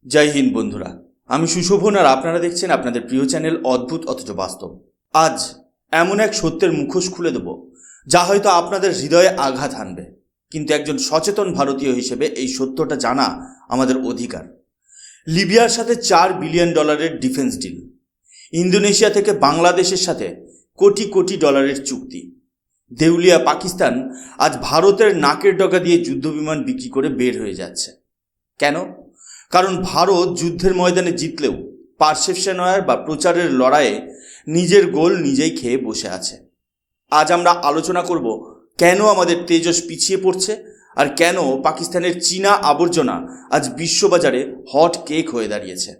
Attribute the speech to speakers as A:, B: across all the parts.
A: জয় হিন্দ বন্ধুরা, আমি সুশোভন আর আপনারা দেখছেন আপনাদের প্রিয় চ্যানেল অদ্ভুত অথচ বাস্তব। আজ এমন এক সত্যের মুখোশ খুলে দেব যা হয়তো আপনাদের হৃদয়ে আঘাত হানবে, কিন্তু একজন সচেতন ভারতীয় হিসেবে এই সত্যটা জানা আমাদের অধিকার। লিবিয়ার সাথে $4 বিলিয়ন ডিফেন্স ডিল, ইন্দোনেশিয়া থেকে বাংলাদেশের সাথে কোটি কোটি ডলারের চুক্তি, দেউলিয়া পাকিস্তান আজ ভারতের নাকের ডগা দিয়ে যুদ্ধবিমান বিক্রি করে বের হয়ে যাচ্ছে। কেন? কারণ ভারত যুদ্ধের ময়দানে জিতলেও পারসেপশন বা প্রচারের লড়াইয়ে নিজের গোল নিজেই খেয়ে বসে আছে। আজ আমরা আলোচনা করব কেন আমাদের তেজস পিছিয়ে পড়ছে আর কেন পাকিস্তানের চীনা আবর্জনা আজ বিশ্ববাজারে হট কেক হয়ে দাঁড়িয়েছে।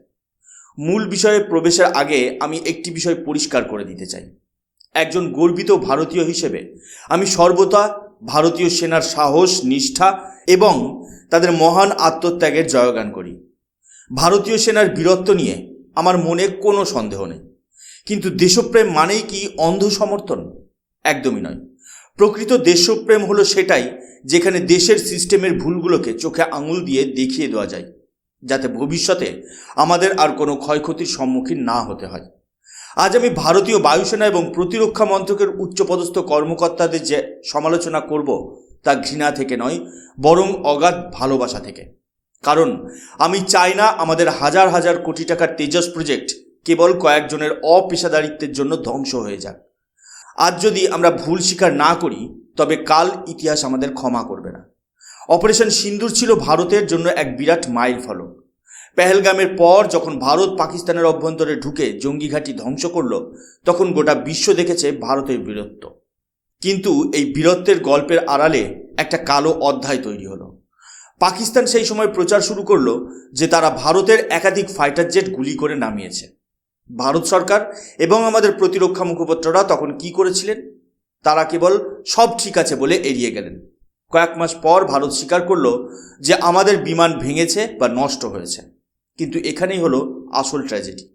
A: মূল বিষয়ে প্রবেশের আগে আমি একটি বিষয় পরিষ্কার করে দিতে চাই। একজন গর্বিত ভারতীয় হিসেবে আমি সর্বদা ভারতীয় সেনার সাহস, নিষ্ঠা এবং তাদের মহান আত্মত্যাগের জয়গান করি। ভারতীয় সেনার বীরত্ব নিয়ে আমার মনে কোনো সন্দেহ নেই, কিন্তু দেশপ্রেম মানেই কি অন্ধ সমর্থন? একদমই নয়। প্রকৃত দেশপ্রেম হলো সেটাই যেখানে দেশের সিস্টেমের ভুলগুলোকে চোখে আঙুল দিয়ে দেখিয়ে দেওয়া যায়, যাতে ভবিষ্যতে আমাদের আর কোনো ক্ষয়ক্ষতির সম্মুখীন না হতে হয়। আজ আমি ভারতীয় বায়ুসেনা এবং প্রতিরক্ষা মন্ত্রকের উচ্চপদস্থ কর্মকর্তাদের যে সমালোচনা করব তা ঘৃণা থেকে নয়, বরং অগাধ ভালোবাসা থেকে। কারণ আমি চাই না আমাদের হাজার হাজার কোটি টাকার তেজস প্রজেক্ট কেবল কয়েকজনের অপেশাদারিত্বের জন্য ধ্বংস হয়ে যাক। আজ যদি আমরা ভুল স্বীকার না করি তবে কাল ইতিহাস আমাদের ক্ষমা করবে না। অপারেশন সিন্দুর ছিল ভারতের জন্য এক বিরাট মাইল ফলক। পেহেলগামের পর যখন ভারত পাকিস্তানের অভ্যন্তরে ঢুকে জঙ্গি ঘাঁটি ধ্বংস করল, তখন গোটা বিশ্ব দেখেছে ভারতের বীরত্ব। কিন্তু এই বীরত্বের গল্পের আড়ালে একটা কালো অধ্যায় তৈরি হলো। পাকিস্তান সেই সময় প্রচার শুরু করলো যে তারা ভারতের একাধিক ফাইটার জেট গুলি করে নামিয়েছে। ভারত সরকার এবং আমাদের প্রতিরক্ষা মুখপাত্ররা তখন কি করেছিলেন? তারা কেবল সব ঠিক আছে বলে এড়িয়ে গেলেন। কয়েক মাস পর ভারত স্বীকার করলো যে আমাদের বিমান ভেঙেছে বা নষ্ট হয়েছে। কিন্তু এখানেই হলো আসল ট্র্যাজেডি।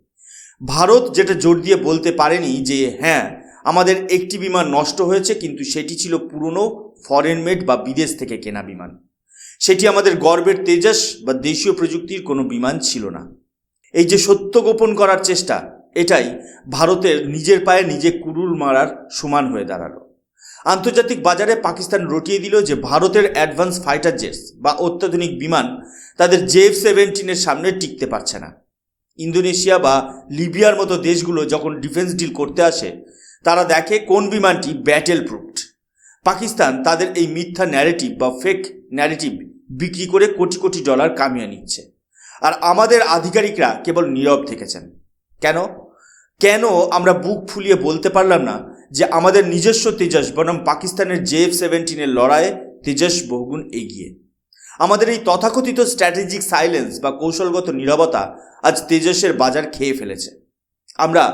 A: ভারত যেটা জোর দিয়ে বলতে পারেনি যে হ্যাঁ, আমাদের একটি বিমান নষ্ট হয়েছে, কিন্তু সেটি ছিল পুরনো ফরেন মেড বা বিদেশ থেকে কেনা বিমান। সেটি আমাদের গর্বের তেজস বা দেশীয় প্রযুক্তির কোনো বিমান ছিল না। এই যে সত্য গোপন করার চেষ্টা, এটাই ভারতের নিজের পায়ে নিজে কুড়ুল মারার সমান হয়ে দাঁড়ালো। আন্তর্জাতিক বাজারে পাকিস্তান রটিয়ে দিল যে ভারতের অ্যাডভান্স ফাইটার জেটস বা অত্যাধুনিক বিমান তাদের F-17 সামনে টিকতে পারছে না। ইন্দোনেশিয়া বা লিবিয়ার মতো দেশগুলো যখন ডিফেন্স ডিল করতে আসে, তারা দেখে কোন বিমানটি ব্যাটেল প্রুফড। পাকিস্তান তাদের এই মিথ্যা ন্যারেটিভ বা ফেক ন্যারেটিভ বিক্রি করে কোটি কোটি ডলার কামিয়ে নিচ্ছে, আর আমাদের আধিকারিকরা কেবল নীরব থেকেছেন। কেন আমরা বুক ফুলিয়ে বলতে পারলাম না যে আমাদের নিজস্ব তেজস বনাম পাকিস্তানের F-17 লড়াইয়ে তেজস বহুগুণ এগিয়ে? আমাদের এই তথাকথিত স্ট্র্যাটেজিক সাইলেন্স বা কৌশলগত নীরবতা আজ তেজসের বাজার খেয়ে ফেলেছে। আমরা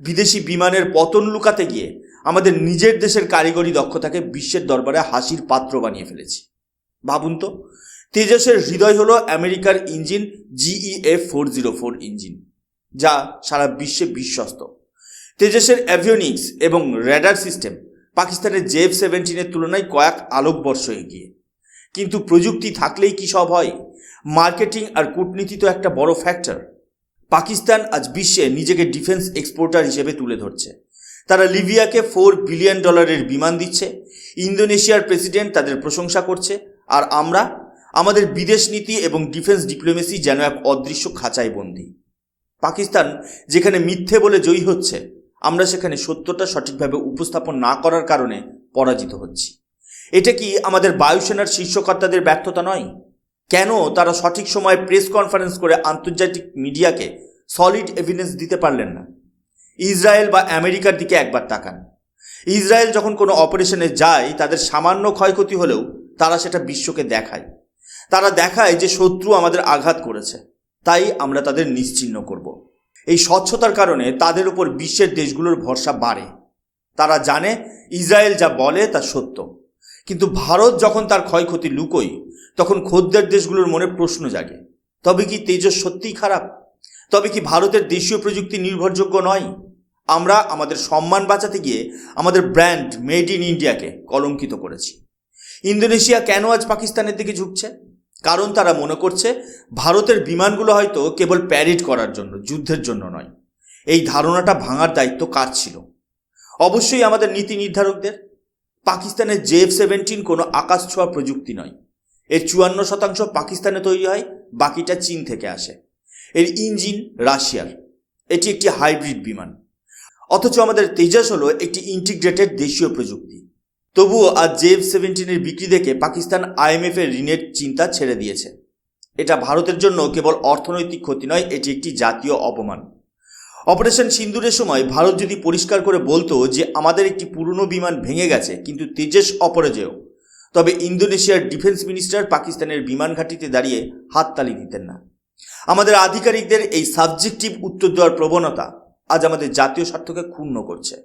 A: বিদেশি বিমানের পতন লুকাতে গিয়ে আমাদের নিজের দেশের কারিগরি দক্ষতাকে বিশ্বের দরবারে হাসির পাত্র বানিয়ে ফেলেছি। ভাবুন তো, তেজসের হৃদয় হলো আমেরিকার ইঞ্জিন GEF-404 ইঞ্জিন, যা সারা বিশ্বে বিশ্বস্ত। তেজসের অ্যাভিওনিক্স এবং রেডার সিস্টেম পাকিস্তানের F-17 তুলনায় কয়েক আলোকবর্ষ এগিয়ে। কিন্তু প্রযুক্তি থাকলেই কি সব হয়? মার্কেটিং আর কূটনীতি তো একটা বড় ফ্যাক্টর। পাকিস্তান আজ বিশ্বে নিজেকে ডিফেন্স এক্সপোর্টার হিসেবে তুলে ধরছে। তারা লিবিয়াকে $4 বিলিয়ন বিমান দিচ্ছে, ইন্দোনেশিয়ার প্রেসিডেন্ট তাদের প্রশংসা করছে, আর আমরা আমাদের বিদেশ নীতি এবং ডিফেন্স ডিপ্লোমেসি যেন এক অদৃশ্য খাঁচায় বন্দী। পাকিস্তান যেখানে মিথ্যে বলে জয়ী হচ্ছে, আমরা সেখানে সত্যটা সঠিকভাবে উপস্থাপন না করার কারণে পরাজিত হচ্ছি। এটা কি আমাদের বায়ুসেনার শীর্ষকর্তাদের ব্যর্থতা নয়? কেন তারা সঠিক সময়ে প্রেস কনফারেন্স করে আন্তর্জাতিক মিডিয়াকে সলিড এভিডেন্স দিতে পারলেন না? ইসরায়েল বা আমেরিকার দিকে একবার তাকান। ইসরায়েল যখন কোনো অপারেশনে যায়, তাদের সামান্য ক্ষয়ক্ষতি হলেও তারা সেটা বিশ্বকে দেখায়। তারা দেখায় যে শত্রু আমাদের আঘাত করেছে, তাই আমরা তাদের নিশ্চিহ্ন করব। এই স্বচ্ছতার কারণে তাদের উপর বিশ্বের দেশগুলোর ভরসা বাড়ে। তারা জানে ইসরায়েল যা বলে তা সত্য। কিন্তু ভারত যখন তার ক্ষয়ক্ষতি লুকোয়, তখন খদ্দের দেশগুলোর মনে প্রশ্ন জাগে, তবে কি তেজস সত্যিই খারাপ? তবে কি ভারতের দেশীয় প্রযুক্তি নির্ভরযোগ্য নয়? আমরা আমাদের সম্মান বাঁচাতে গিয়ে আমাদের ব্র্যান্ড মেড ইন ইন্ডিয়াকে কলঙ্কিত করেছি। ইন্দোনেশিয়া কেন আজ পাকিস্তানের দিকে ঝুঁকছে? কারণ তারা মনে করছে ভারতের বিমানগুলো হয়তো কেবল প্যারেড করার জন্য, যুদ্ধের জন্য নয়। এই ধারণাটা ভাঙার দায়িত্ব কার ছিল? অবশ্যই আমাদের নীতি নির্ধারকদের। পাকিস্তানের JF-17 কোনো আকাশ ছোঁয়া প্রযুক্তি নয়। এর 54% পাকিস্তানে তৈরি হয়, বাকিটা চীন থেকে আসে। এর ইঞ্জিন রাশিয়ার। এটি একটি হাইব্রিড বিমান। অথচ আমাদের তেজাস হলো একটি ইন্টিগ্রেটেড দেশীয় প্রযুক্তি। তবুও আজ JF-17 এর বিক্রি দেখে পাকিস্তান IMF এর ঋণের চিন্তা ছেড়ে দিয়েছে। এটা ভারতের জন্য কেবল অর্থনৈতিক ক্ষতি নয়, এটি একটি জাতীয় অপমান। অপারেশন সিন্দুরের সময় ভারত যদি পরিষ্কার করে বলতো যে আমাদের একটি পুরনো বিমান ভেঙে গেছে কিন্তু তেজস অপরাজেয়, তবে ইন্দোনেশিয়ার ডিফেন্স মিনিস্টার পাকিস্তানের বিমান ঘাঁটিতে দাঁড়িয়ে হাততালি দিতেন না। আমাদের আধিকারিকদের এই সাবজেক্টিভ উত্তর দেওয়ার প্রবণতা আজ আমাদের জাতীয় স্বার্থকে ক্ষুণ্ণ করছে।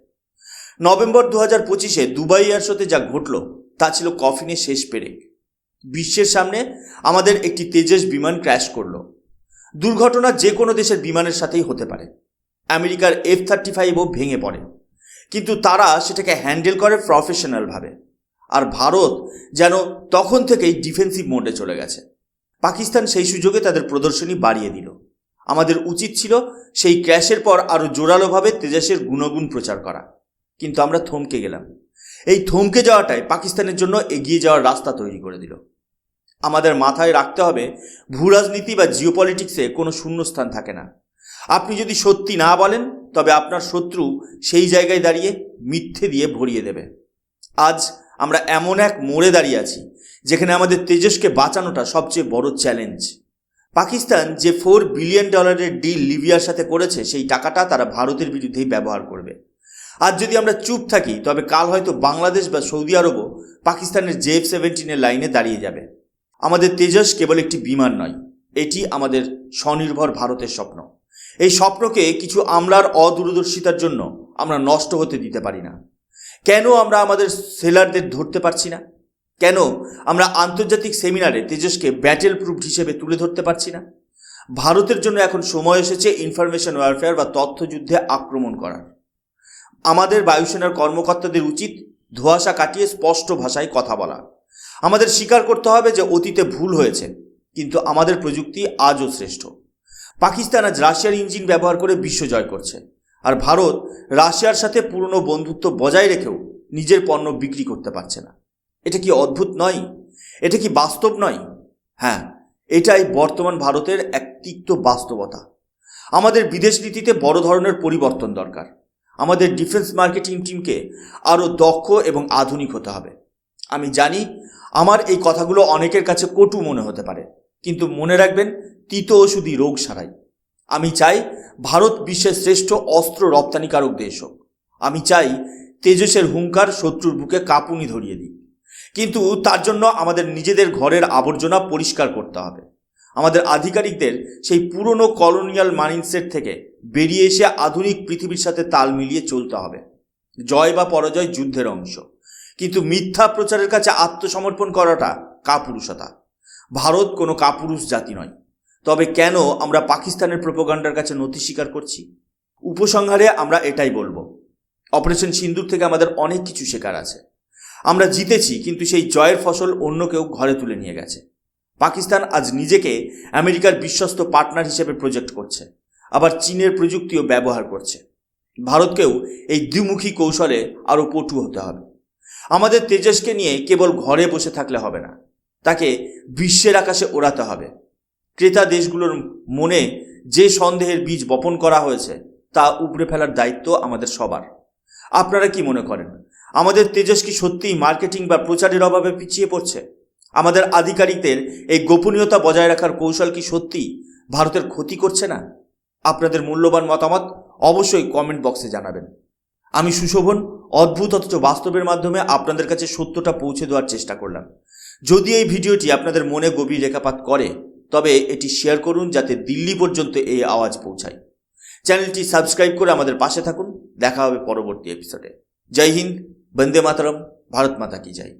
A: নভেম্বর 2025-এ দুবাই এয়ার শোতে যা ঘটল তা ছিল কফিনের শেষ পেরেক। বিশ্বের সামনে আমাদের একটি তেজস বিমান ক্র্যাশ করল। দুর্ঘটনা যে কোনো দেশের বিমানের সাথেই হতে পারে। আমেরিকার F-35ও ভেঙে পড়ে, কিন্তু তারা সেটাকে হ্যান্ডেল করে প্রফেশনালভাবে। আর ভারত যেন তখন থেকেই ডিফেন্সিভ মোডে চলে গেছে। পাকিস্তান সেই সুযোগে তাদের প্রদর্শনী বাড়িয়ে দিল। আমাদের উচিত ছিল সেই ক্র্যাশের পর আরও জোরালোভাবে তেজসের গুণগুণ প্রচার করা, কিন্তু আমরা থমকে গেলাম। এই থমকে যাওয়াটাই পাকিস্তানের জন্য এগিয়ে যাওয়ার রাস্তা তৈরি করে দিল। আমাদের মাথায় রাখতে হবে, ভূরাজনীতি বা জিওপলিটিক্সে কোনো শূন্যস্থান থাকে না। আপনি যদি সত্যি না বলেন তবে আপনার শত্রু সেই জায়গায় দাঁড়িয়ে মিথ্যে দিয়ে ভরিয়ে দেবে। আজ আমরা এমন এক মোড়ে দাঁড়িয়ে আছি যেখানে আমাদের তেজসকে বাঁচানোটা সবচেয়ে বড় চ্যালেঞ্জ। পাকিস্তান যে $4 বিলিয়ন ডিল লিবিয়ার সাথে করেছে, সেই টাকাটা তারা ভারতের বিরুদ্ধেই ব্যবহার করবে। আজ যদি আমরা চুপ থাকি তবে কাল হয়তো বাংলাদেশ বা সৌদি আরবও পাকিস্তানের JF-17 লাইনে দাঁড়িয়ে যাবে। আমাদের তেজস কেবল একটি বিমান নয়, এটি আমাদের স্বনির্ভর ভারতের স্বপ্ন। এই স্বপ্নকে কিছু আমলার অদূরদর্শিতার জন্য আমরা নষ্ট হতে দিতে পারি না। কেন আমরা আমাদের সেলারদের ধরতে পারছি না? কেন আমরা আন্তর্জাতিক সেমিনারে তেজসকে ব্যাটেল প্রুফ হিসেবে তুলে ধরতে পারছি না? ভারতের জন্য এখন সময় এসেছে ইনফরমেশন ওয়ারফেয়ার বা তথ্যযুদ্ধে আক্রমণ করার। আমাদের বায়ুসেনার কর্মকর্তাদের উচিত ধোঁয়াশা কাটিয়ে স্পষ্ট ভাষায় কথা বলা। আমাদের স্বীকার করতে হবে যে অতীতে ভুল হয়েছে, কিন্তু আমাদের প্রযুক্তি আজও শ্রেষ্ঠ। পাকিস্তান আজ রাশিয়ার ইঞ্জিন ব্যবহার করে বিশ্ব জয় করছে, আর ভারত রাশিয়ার সাথে পুরনো বন্ধুত্ব বজায় রেখেও নিজের পণ্য বিক্রি করতে পারছে না। এটা কি অদ্ভুত নয়? এটা কি বাস্তব নয়? হ্যাঁ, এটাই বর্তমান ভারতের এক তিক্ত বাস্তবতা। আমাদের বিদেশ নীতিতে বড় ধরনের পরিবর্তন দরকার। আমাদের ডিফেন্স মার্কেটিং টিমকে আরও দক্ষ এবং আধুনিক হতে হবে। আমি জানি আমার এই কথাগুলো অনেকের কাছে কটু মনে হতে পারে, কিন্তু মনে রাখবেন, তিতো ওষুধই রোগ সারায়। আমি চাই ভারত বিশ্বের শ্রেষ্ঠ অস্ত্র রপ্তানিকারক দেশ হোক। আমি চাই তেজসের হুঙ্কার শত্রুর বুকে কাঁপুনি ধরিয়ে দিই, কিন্তু তার জন্য আমাদের নিজেদের ঘরের আবর্জনা পরিষ্কার করতে হবে। আমাদের আধিকারিকদের সেই পুরনো কলোনিয়াল মাইন্ডসেট থেকে বেরিয়ে এসে আধুনিক পৃথিবীর সাথে তাল মিলিয়ে চলতে হবে। জয় বা পরাজয় যুদ্ধের অংশ, কিন্তু মিথ্যা প্রচারের কাছে আত্মসমর্পণ করাটা কাপুরুষতা। ভারত কোনো কাপুরুষ জাতি নয়। তবে কেন আমরা পাকিস্তানের প্রোপাগান্ডার কাছে নতি স্বীকার করছি? উপসংহারে আমরা এটাই বলবো, অপারেশন সিন্দুর থেকে আমাদের অনেক কিছু শেখার আছে। আমরা জিতেছি, কিন্তু সেই জয়ের ফসল অন্য কেউ ঘরে তুলে নিয়ে গেছে। পাকিস্তান আজ নিজেকে আমেরিকার বিশ্বস্ত পার্টনার হিসেবে প্রজেক্ট করছে, আবার চীনের প্রযুক্তিও ব্যবহার করছে। ভারতকেও এই দ্বিমুখী কৌশলে আরও পটু হতে হবে। আমাদের তেজসকে নিয়ে কেবল ঘরে বসে থাকলে হবে না, তাকে বিশ্বের আকাশে ওড়াতে হবে। ক্রেতা দেশগুলোর মনে যে সন্দেহের বীজ বপন করা হয়েছে তা উপড়ে ফেলার দায়িত্ব আমাদের সবার। আপনারা কি মনে করেন, আমাদের তেজস কি সত্যিই মার্কেটিং বা প্রচারের অভাবে পিছিয়ে পড়ছে? আমাদের আধিকারিকদের এই গোপনীয়তা বজায় রাখার কৌশল কি সত্যিই ভারতের ক্ষতি করছে না? আপনাদের মূল্যবান মতামত অবশ্যই কমেন্ট বক্সে জানাবেন। আমি সুশোভন, অদ্ভুত অথচ বাস্তবের মাধ্যমে আপনাদের কাছে সত্যটা পৌঁছে দেওয়ার চেষ্টা করলাম। যদি এই ভিডিওটি আপনাদের মনে গভীর রেখাপাত করে তবে এটি শেয়ার করুন, যাতে দিল্লি পর্যন্ত এই আওয়াজ পৌঁছায়। চ্যানেলটি সাবস্ক্রাইব করে আমাদের পাশে থাকুন। দেখা হবে পরবর্তী এপিসোডে। জয় হিন্দ, বন্দে মাতরম, ভারত মাতা কি জয়।